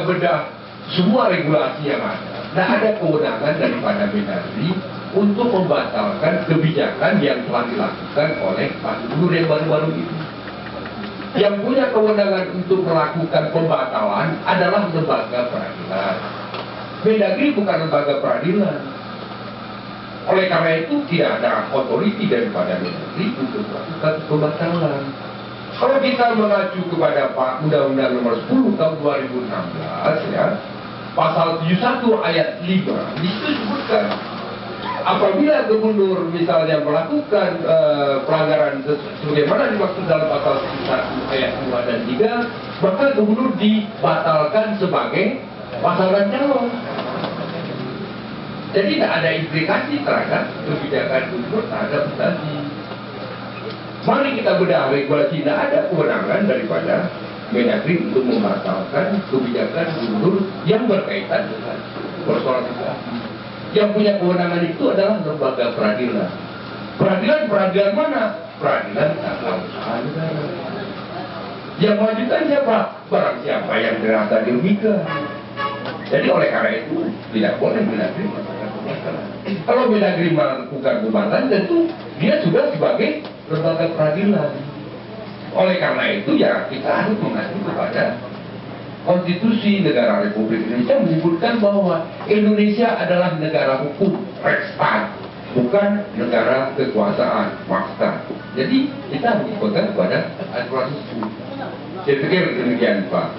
bedah semua regulasi yang ada, nah ada kewenangan daripada Mendagri untuk membatalkan kebijakan yang telah dilakukan oleh Pak Gubernur yang baru-baru ini. Yang punya kewenangan untuk melakukan pembatalan adalah lembaga peradilan. Mendagri bukan lembaga peradilan. Oleh karena itu tidak ada otoriti daripada Mendagri untuk melakukan pembatalan. Kalau kita mengacu kepada Pak Undang-Undang Nomor 10 Tahun 2016 ya, Pasal 71 ayat 5 itu disebutkan apabila gubernur misalnya melakukan pelanggaran sebagaimana dimaksud dalam pasal 71 ayat 2 dan 3, maka gubernur dibatalkan sebagai pasangan calon. Jadi tidak ada implikasi terhadap kebijakan gubernur terhadap tadi. Mari kita bedah regulasi, tidak ada kewenangan daripada Mendagri untuk membatalkan kebijakan gubernur yang berkaitan dengan persoalan itu. Yang punya kewenangan itu adalah lembaga peradilan. Peradilan mana? Peradilan tata usaha negara. Yang melanjutkan siapa? Barang siapa yang dirasa dirugikan. Jadi oleh karena itu tidak boleh Mendagri melakukan pembatalan. Kalau Mendagri melakukan pembatalan, tentu dia sudah sebagai lembaga peradilan. Oleh karena itu ya kita harus mengacu kepada Konstitusi Negara Republik Indonesia menyebutkan bahwa Indonesia adalah negara hukum, Rechtsstaat, bukan negara kekuasaan, maksa. Jadi kita harus berpegang kepada aturan hukum. Saya pikir demikian Pak.